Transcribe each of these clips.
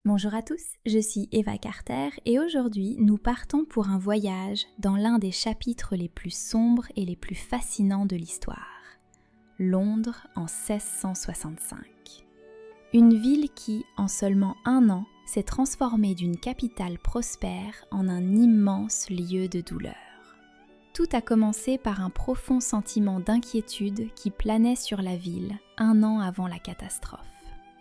Bonjour à tous, je suis Eva Carter et aujourd'hui nous partons pour un voyage dans l'un des chapitres les plus sombres et les plus fascinants de l'histoire. Londres en 1665. Une ville qui, en seulement un an, s'est transformée d'une capitale prospère en un immense lieu de douleur. Tout a commencé par un profond sentiment d'inquiétude qui planait sur la ville un an avant la catastrophe.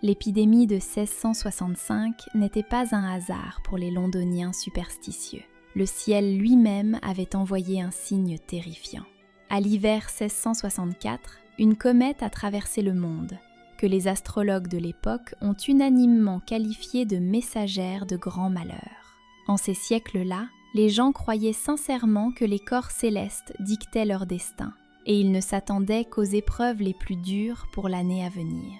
L'épidémie de 1665 n'était pas un hasard pour les Londoniens superstitieux. Le ciel lui-même avait envoyé un signe terrifiant. À l'hiver 1664, une comète a traversé le monde, que les astrologues de l'époque ont unanimement qualifiée de messagère de grands malheurs. En ces siècles-là, les gens croyaient sincèrement que les corps célestes dictaient leur destin, et ils ne s'attendaient qu'aux épreuves les plus dures pour l'année à venir.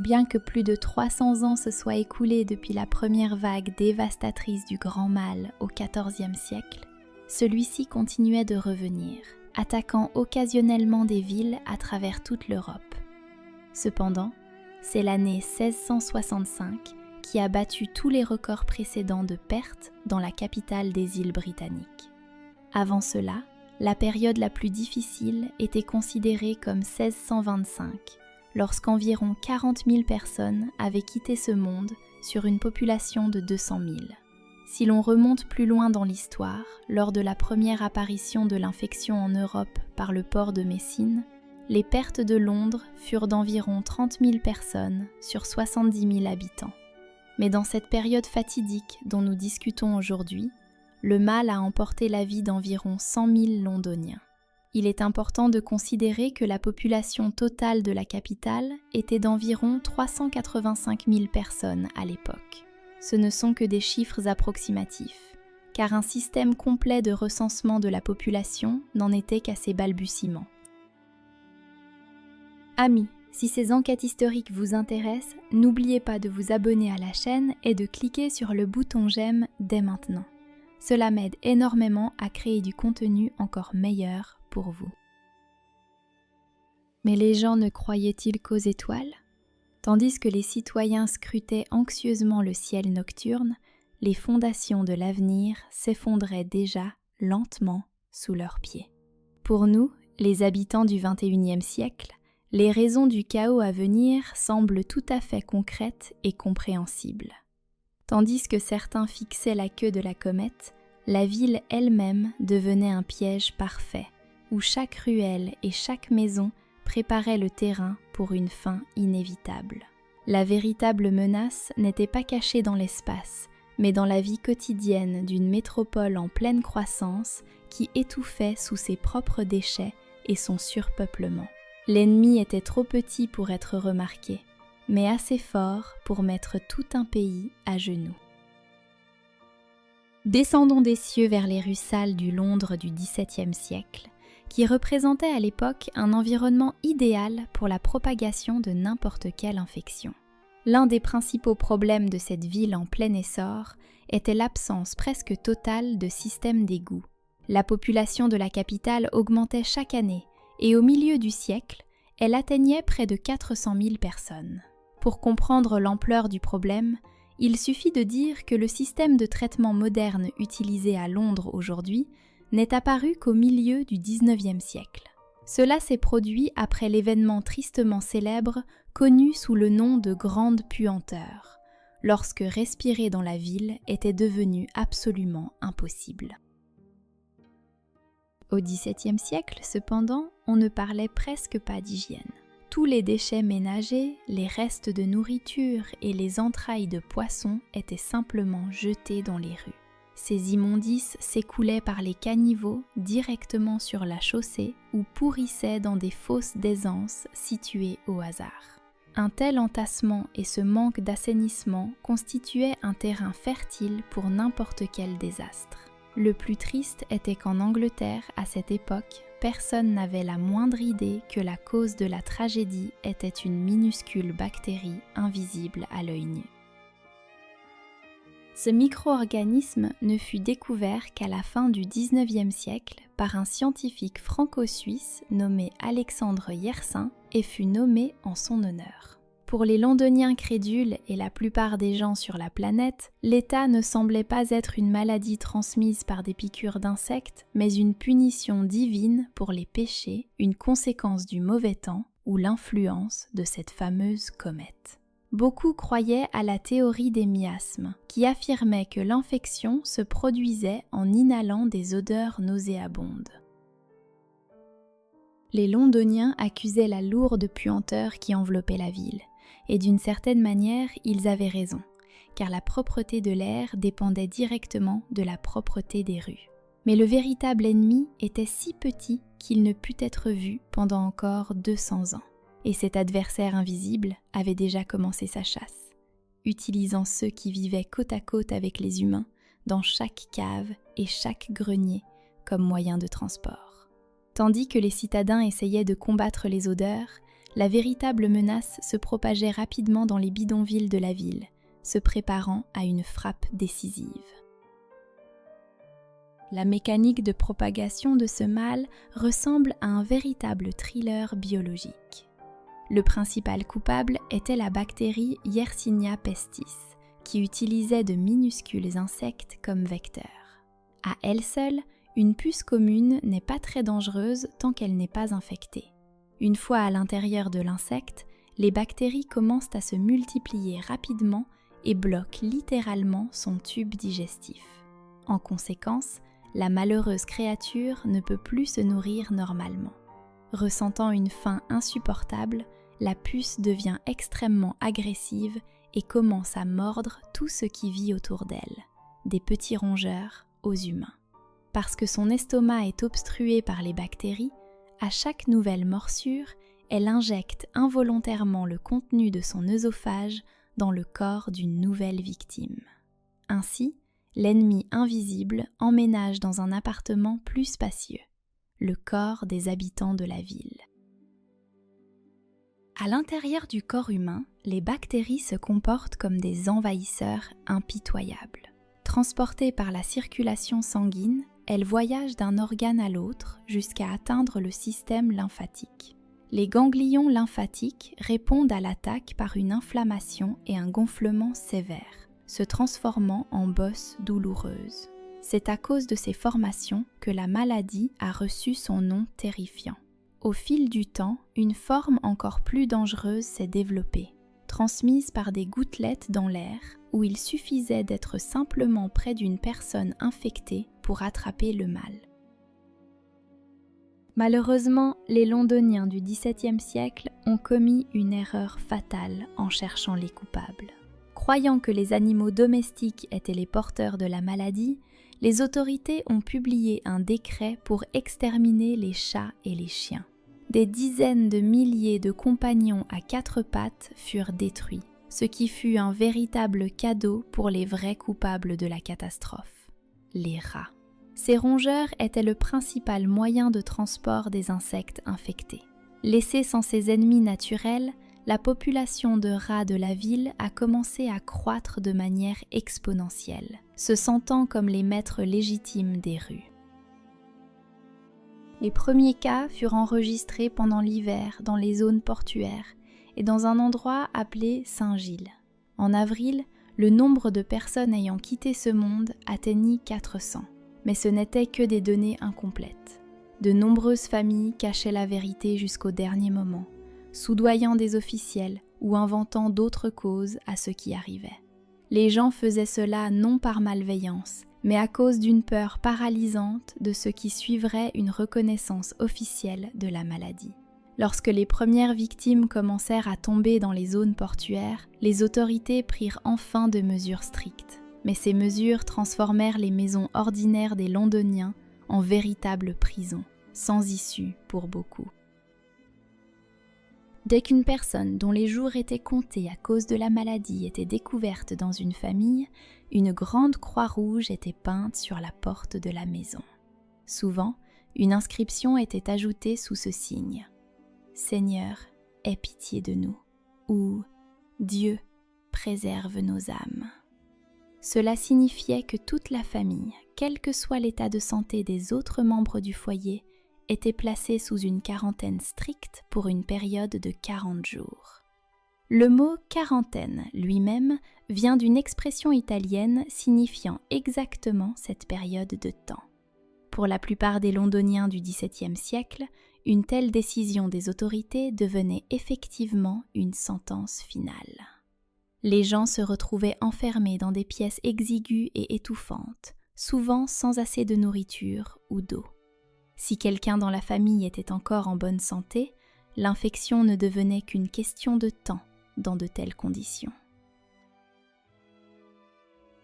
Bien que plus de 300 ans se soient écoulés depuis la première vague dévastatrice du Grand Mal au XIVe siècle, celui-ci continuait de revenir, attaquant occasionnellement des villes à travers toute l'Europe. Cependant, c'est l'année 1665 qui a battu tous les records précédents de pertes dans la capitale des îles britanniques. Avant cela, la période la plus difficile était considérée comme 1625, lorsqu'environ 40 000 personnes avaient quitté ce monde sur une population de 200 000. Si l'on remonte plus loin dans l'histoire, lors de la première apparition de l'infection en Europe par le port de Messine, les pertes de Londres furent d'environ 30 000 personnes sur 70 000 habitants. Mais dans cette période fatidique dont nous discutons aujourd'hui, le mal a emporté la vie d'environ 100 000 Londoniens. Il est important de considérer que la population totale de la capitale était d'environ 385 000 personnes à l'époque. Ce ne sont que des chiffres approximatifs, car un système complet de recensement de la population n'en était qu'à ses balbutiements. Amis, si ces enquêtes historiques vous intéressent, n'oubliez pas de vous abonner à la chaîne et de cliquer sur le bouton j'aime dès maintenant. Cela m'aide énormément à créer du contenu encore meilleur pour vous. Mais les gens ne croyaient-ils qu'aux étoiles ? Tandis que les citoyens scrutaient anxieusement le ciel nocturne, les fondations de l'avenir s'effondraient déjà lentement sous leurs pieds. Pour nous, les habitants du XXIe siècle, les raisons du chaos à venir semblent tout à fait concrètes et compréhensibles. Tandis que certains fixaient la queue de la comète, la ville elle-même devenait un piège parfait, où chaque ruelle et chaque maison préparaient le terrain pour une fin inévitable. La véritable menace n'était pas cachée dans l'espace, mais dans la vie quotidienne d'une métropole en pleine croissance qui étouffait sous ses propres déchets et son surpeuplement. L'ennemi était trop petit pour être remarqué, mais assez fort pour mettre tout un pays à genoux. Descendons des cieux vers les rues sales du Londres du XVIIe siècle, qui représentait à l'époque un environnement idéal pour la propagation de n'importe quelle infection. L'un des principaux problèmes de cette ville en plein essor était l'absence presque totale de système d'égout. La population de la capitale augmentait chaque année et au milieu du siècle, elle atteignait près de 400 000 personnes. Pour comprendre l'ampleur du problème, il suffit de dire que le système de traitement moderne utilisé à Londres aujourd'hui n'est apparu qu'au milieu du XIXe siècle. Cela s'est produit après l'événement tristement célèbre connu sous le nom de Grande Puanteur, lorsque respirer dans la ville était devenu absolument impossible. Au XVIIe siècle, cependant, on ne parlait presque pas d'hygiène. Tous les déchets ménagers, les restes de nourriture et les entrailles de poissons étaient simplement jetés dans les rues. Ces immondices s'écoulaient par les caniveaux directement sur la chaussée ou pourrissaient dans des fosses d'aisance situées au hasard. Un tel entassement et ce manque d'assainissement constituaient un terrain fertile pour n'importe quel désastre. Le plus triste était qu'en Angleterre, à cette époque, personne n'avait la moindre idée que la cause de la tragédie était une minuscule bactérie invisible à l'œil nu. Ce micro-organisme ne fut découvert qu'à la fin du XIXe siècle par un scientifique franco-suisse nommé Alexandre Yersin et fut nommé en son honneur. Pour les Londoniens crédules et la plupart des gens sur la planète, l'état ne semblait pas être une maladie transmise par des piqûres d'insectes, mais une punition divine pour les péchés, une conséquence du mauvais temps ou l'influence de cette fameuse comète. Beaucoup croyaient à la théorie des miasmes, qui affirmait que l'infection se produisait en inhalant des odeurs nauséabondes. Les Londoniens accusaient la lourde puanteur qui enveloppait la ville, et d'une certaine manière, ils avaient raison, car la propreté de l'air dépendait directement de la propreté des rues. Mais le véritable ennemi était si petit qu'il ne put être vu pendant encore 200 ans. Et cet adversaire invisible avait déjà commencé sa chasse, utilisant ceux qui vivaient côte à côte avec les humains dans chaque cave et chaque grenier comme moyen de transport. Tandis que les citadins essayaient de combattre les odeurs, la véritable menace se propageait rapidement dans les bidonvilles de la ville, se préparant à une frappe décisive. La mécanique de propagation de ce mal ressemble à un véritable thriller biologique. Le principal coupable était la bactérie Yersinia pestis, qui utilisait de minuscules insectes comme vecteurs. À elle seule, une puce commune n'est pas très dangereuse tant qu'elle n'est pas infectée. Une fois à l'intérieur de l'insecte, les bactéries commencent à se multiplier rapidement et bloquent littéralement son tube digestif. En conséquence, la malheureuse créature ne peut plus se nourrir normalement. Ressentant une faim insupportable, la puce devient extrêmement agressive et commence à mordre tout ce qui vit autour d'elle, des petits rongeurs aux humains. Parce que son estomac est obstrué par les bactéries, à chaque nouvelle morsure, elle injecte involontairement le contenu de son œsophage dans le corps d'une nouvelle victime. Ainsi, l'ennemi invisible emménage dans un appartement plus spacieux, le corps des habitants de la ville. À l'intérieur du corps humain, les bactéries se comportent comme des envahisseurs impitoyables. Transportées par la circulation sanguine, elles voyagent d'un organe à l'autre jusqu'à atteindre le système lymphatique. Les ganglions lymphatiques répondent à l'attaque par une inflammation et un gonflement sévère, se transformant en bosses douloureuses. C'est à cause de ces formations que la maladie a reçu son nom terrifiant. Au fil du temps, une forme encore plus dangereuse s'est développée, transmise par des gouttelettes dans l'air où il suffisait d'être simplement près d'une personne infectée pour attraper le mal. Malheureusement, les Londoniens du XVIIe siècle ont commis une erreur fatale en cherchant les coupables. Croyant que les animaux domestiques étaient les porteurs de la maladie, les autorités ont publié un décret pour exterminer les chats et les chiens. Des dizaines de milliers de compagnons à quatre pattes furent détruits, ce qui fut un véritable cadeau pour les vrais coupables de la catastrophe, les rats. Ces rongeurs étaient le principal moyen de transport des insectes infectés. Laissés sans ses ennemis naturels, la population de rats de la ville a commencé à croître de manière exponentielle, se sentant comme les maîtres légitimes des rues. Les premiers cas furent enregistrés pendant l'hiver dans les zones portuaires et dans un endroit appelé Saint-Gilles. En avril, le nombre de personnes ayant quitté ce monde atteignit 400, mais ce n'étaient que des données incomplètes. De nombreuses familles cachaient la vérité jusqu'au dernier moment, soudoyant des officiels ou inventant d'autres causes à ce qui arrivait. Les gens faisaient cela non par malveillance, mais à cause d'une peur paralysante de ce qui suivrait une reconnaissance officielle de la maladie. Lorsque les premières victimes commencèrent à tomber dans les zones portuaires, les autorités prirent enfin de mesures strictes. Mais ces mesures transformèrent les maisons ordinaires des Londoniens en véritables prisons, sans issue pour beaucoup. Dès qu'une personne dont les jours étaient comptés à cause de la maladie était découverte dans une famille, une grande croix rouge était peinte sur la porte de la maison. Souvent, une inscription était ajoutée sous ce signe « Seigneur, aie pitié de nous » ou « Dieu, préserve nos âmes ». Cela signifiait que toute la famille, quel que soit l'état de santé des autres membres du foyer, était placée sous une quarantaine stricte pour une période de 40 jours. Le mot quarantaine lui-même vient d'une expression italienne signifiant exactement cette période de temps. Pour la plupart des Londoniens du XVIIe siècle, une telle décision des autorités devenait effectivement une sentence finale. Les gens se retrouvaient enfermés dans des pièces exiguës et étouffantes, souvent sans assez de nourriture ou d'eau. Si quelqu'un dans la famille était encore en bonne santé, l'infection ne devenait qu'une question de temps dans de telles conditions.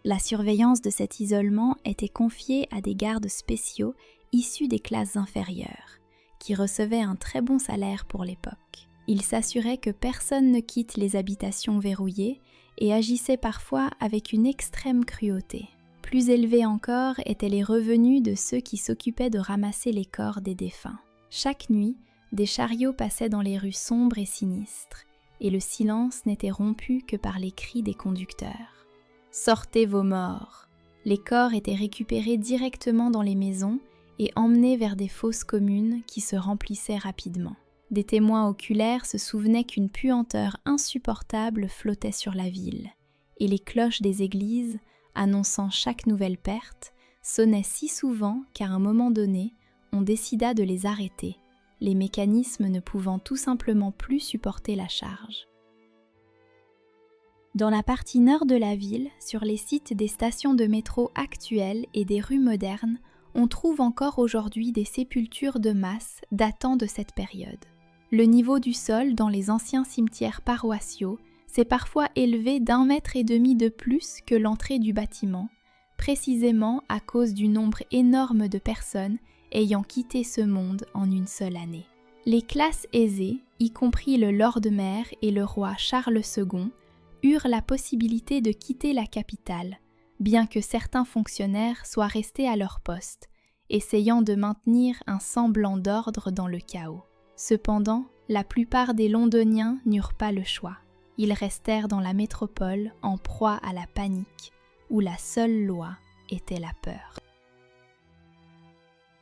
La surveillance de cet isolement était confiée à des gardes spéciaux issus des classes inférieures, qui recevaient un très bon salaire pour l'époque. Ils s'assuraient que personne ne quitte les habitations verrouillées et agissaient parfois avec une extrême cruauté. Plus élevés encore étaient les revenus de ceux qui s'occupaient de ramasser les corps des défunts. Chaque nuit, des chariots passaient dans les rues sombres et sinistres, et le silence n'était rompu que par les cris des conducteurs. « Sortez vos morts !» Les corps étaient récupérés directement dans les maisons et emmenés vers des fosses communes qui se remplissaient rapidement. Des témoins oculaires se souvenaient qu'une puanteur insupportable flottait sur la ville, et les cloches des églises, annonçant chaque nouvelle perte, sonnaient si souvent qu'à un moment donné, on décida de les arrêter, les mécanismes ne pouvant tout simplement plus supporter la charge. Dans la partie nord de la ville, sur les sites des stations de métro actuelles et des rues modernes, on trouve encore aujourd'hui des sépultures de masse datant de cette période. Le niveau du sol dans les anciens cimetières paroissiaux s'est parfois élevé d'1,5 mètre de plus que l'entrée du bâtiment, précisément à cause du nombre énorme de personnes ayant quitté ce monde en une seule année. Les classes aisées, y compris le Lord Mayor et le roi Charles II, eurent la possibilité de quitter la capitale, bien que certains fonctionnaires soient restés à leur poste, essayant de maintenir un semblant d'ordre dans le chaos. Cependant, la plupart des Londoniens n'eurent pas le choix. Ils restèrent dans la métropole en proie à la panique, où la seule loi était la peur.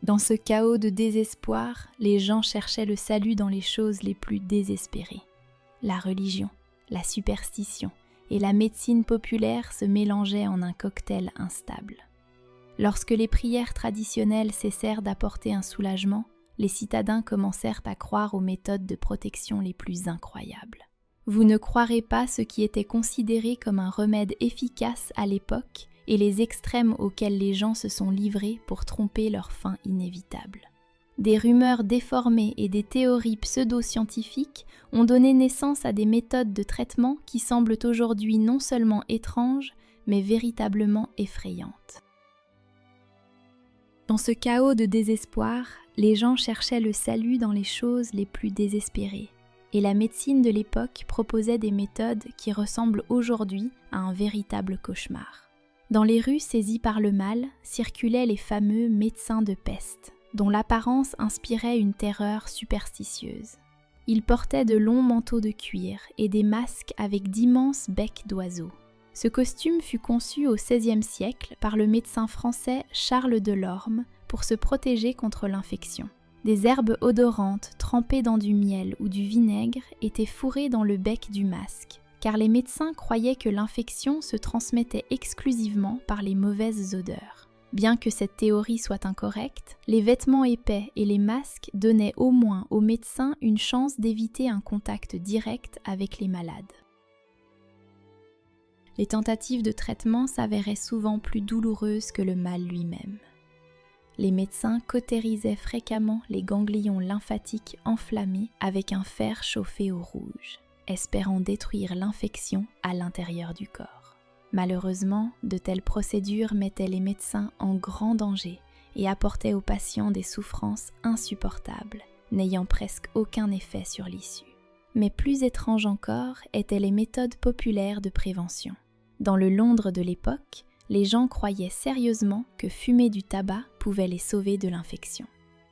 Dans ce chaos de désespoir, les gens cherchaient le salut dans les choses les plus désespérées. La religion, la superstition et la médecine populaire se mélangeaient en un cocktail instable. Lorsque les prières traditionnelles cessèrent d'apporter un soulagement, les citadins commencèrent à croire aux méthodes de protection les plus incroyables. Vous ne croirez pas ce qui était considéré comme un remède efficace à l'époque et les extrêmes auxquels les gens se sont livrés pour tromper leur fin inévitable. Des rumeurs déformées et des théories pseudo-scientifiques ont donné naissance à des méthodes de traitement qui semblent aujourd'hui non seulement étranges, mais véritablement effrayantes. Dans ce chaos de désespoir, les gens cherchaient le salut dans les choses les plus désespérées, et la médecine de l'époque proposait des méthodes qui ressemblent aujourd'hui à un véritable cauchemar. Dans les rues saisies par le mal circulaient les fameux médecins de peste, dont l'apparence inspirait une terreur superstitieuse. Ils portaient de longs manteaux de cuir et des masques avec d'immenses becs d'oiseaux. Ce costume fut conçu au XVIe siècle par le médecin français Charles Delorme pour se protéger contre l'infection. Des herbes odorantes trempées dans du miel ou du vinaigre étaient fourrées dans le bec du masque, car les médecins croyaient que l'infection se transmettait exclusivement par les mauvaises odeurs. Bien que cette théorie soit incorrecte, les vêtements épais et les masques donnaient au moins aux médecins une chance d'éviter un contact direct avec les malades. Les tentatives de traitement s'avéraient souvent plus douloureuses que le mal lui-même. Les médecins cautérisaient fréquemment les ganglions lymphatiques enflammés avec un fer chauffé au rouge, espérant détruire l'infection à l'intérieur du corps. Malheureusement, de telles procédures mettaient les médecins en grand danger et apportaient aux patients des souffrances insupportables, n'ayant presque aucun effet sur l'issue. Mais plus étranges encore étaient les méthodes populaires de prévention. Dans le Londres de l'époque, les gens croyaient sérieusement que fumer du tabac pouvait les sauver de l'infection.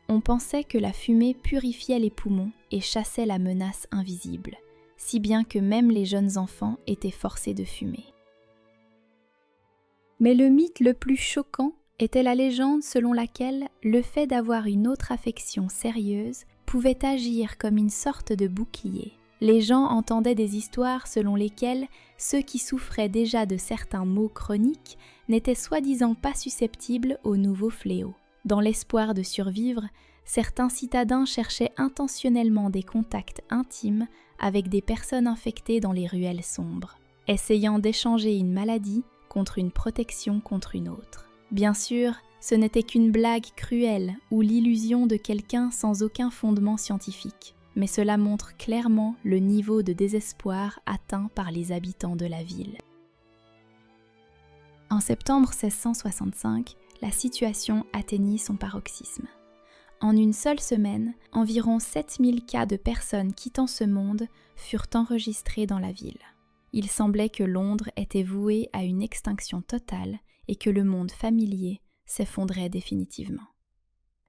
On pensait que la fumée purifiait les poumons et chassait la menace invisible, si bien que même les jeunes enfants étaient forcés de fumer. Mais le mythe le plus choquant était la légende selon laquelle le fait d'avoir une autre affection sérieuse pouvait agir comme une sorte de bouclier, les gens entendaient des histoires selon lesquelles ceux qui souffraient déjà de certains maux chroniques n'étaient soi-disant pas susceptibles aux nouveaux fléaux. Dans l'espoir de survivre, certains citadins cherchaient intentionnellement des contacts intimes avec des personnes infectées dans les ruelles sombres, essayant d'échanger une maladie contre une protection contre une autre. Bien sûr, ce n'était qu'une blague cruelle ou l'illusion de quelqu'un sans aucun fondement scientifique, mais cela montre clairement le niveau de désespoir atteint par les habitants de la ville. En septembre 1665, la situation atteignit son paroxysme. En une seule semaine, environ 7000 cas de personnes quittant ce monde furent enregistrés dans la ville. Il semblait que Londres était vouée à une extinction totale et que le monde familier s'effondrait définitivement.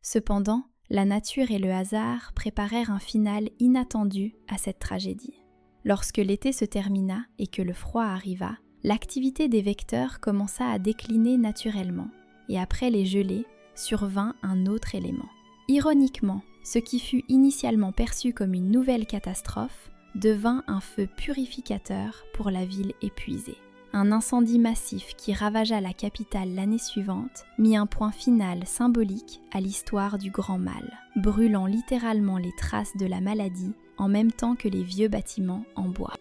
Cependant, la nature et le hasard préparèrent un final inattendu à cette tragédie. Lorsque l'été se termina et que le froid arriva, l'activité des vecteurs commença à décliner naturellement, et après les gelées, survint un autre élément. Ironiquement, ce qui fut initialement perçu comme une nouvelle catastrophe devint un feu purificateur pour la ville épuisée. Un incendie massif qui ravagea la capitale l'année suivante mit un point final symbolique à l'histoire du Grand Mal, brûlant littéralement les traces de la maladie en même temps que les vieux bâtiments en bois.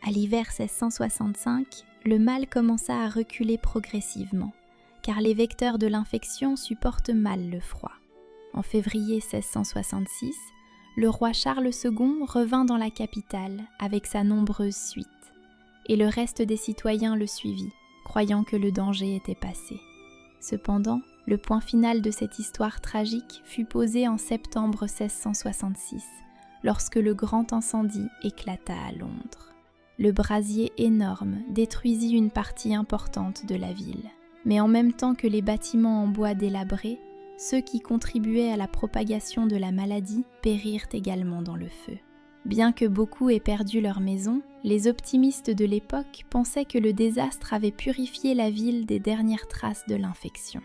À l'hiver 1665, le mal commença à reculer progressivement, car les vecteurs de l'infection supportent mal le froid. En février 1666, le roi Charles II revint dans la capitale avec sa nombreuse suite, et le reste des citoyens le suivit, croyant que le danger était passé. Cependant, le point final de cette histoire tragique fut posé en septembre 1666, lorsque le grand incendie éclata à Londres. Le brasier énorme détruisit une partie importante de la ville, mais en même temps que les bâtiments en bois délabrés, ceux qui contribuaient à la propagation de la maladie périrent également dans le feu. Bien que beaucoup aient perdu leur maison, les optimistes de l'époque pensaient que le désastre avait purifié la ville des dernières traces de l'infection.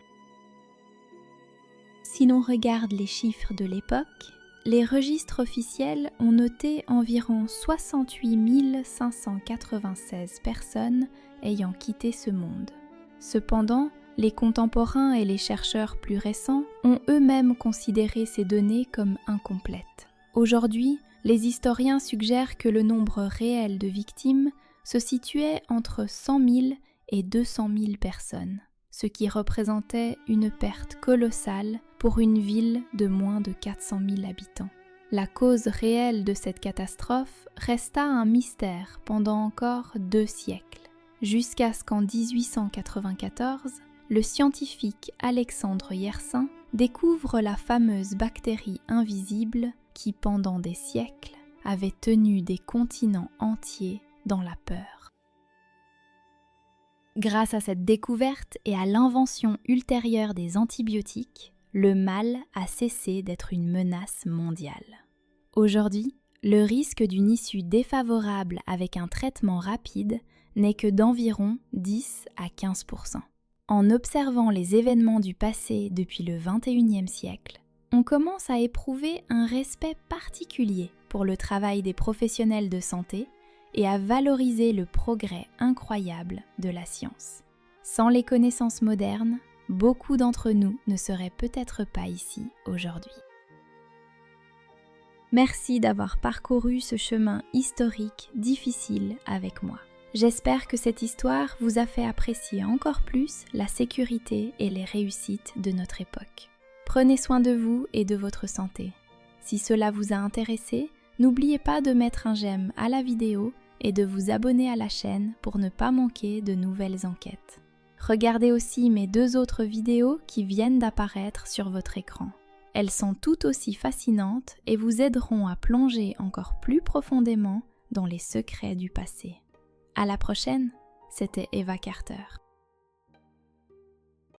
Si l'on regarde les chiffres de l'époque, les registres officiels ont noté environ 68 596 personnes ayant quitté ce monde. Cependant, les contemporains et les chercheurs plus récents ont eux-mêmes considéré ces données comme incomplètes. Aujourd'hui, les historiens suggèrent que le nombre réel de victimes se situait entre 100 000 et 200 000 personnes, ce qui représentait une perte colossale pour une ville de moins de 400 000 habitants. La cause réelle de cette catastrophe resta un mystère pendant encore 2 siècles, jusqu'à ce qu'en 1894, le scientifique Alexandre Yersin découvre la fameuse bactérie invisible qui, pendant des siècles, avait tenu des continents entiers dans la peur. Grâce à cette découverte et à l'invention ultérieure des antibiotiques, le mal a cessé d'être une menace mondiale. Aujourd'hui, le risque d'une issue défavorable avec un traitement rapide n'est que d'environ 10 à 15%. En observant les événements du passé depuis le XXIe siècle, on commence à éprouver un respect particulier pour le travail des professionnels de santé et à valoriser le progrès incroyable de la science. Sans les connaissances modernes, beaucoup d'entre nous ne seraient peut-être pas ici aujourd'hui. Merci d'avoir parcouru ce chemin historique difficile avec moi. J'espère que cette histoire vous a fait apprécier encore plus la sécurité et les réussites de notre époque. Prenez soin de vous et de votre santé. Si cela vous a intéressé, n'oubliez pas de mettre un j'aime à la vidéo et de vous abonner à la chaîne pour ne pas manquer de nouvelles enquêtes. Regardez aussi mes 2 autres vidéos qui viennent d'apparaître sur votre écran. Elles sont tout aussi fascinantes et vous aideront à plonger encore plus profondément dans les secrets du passé. À la prochaine, c'était Eva Carter.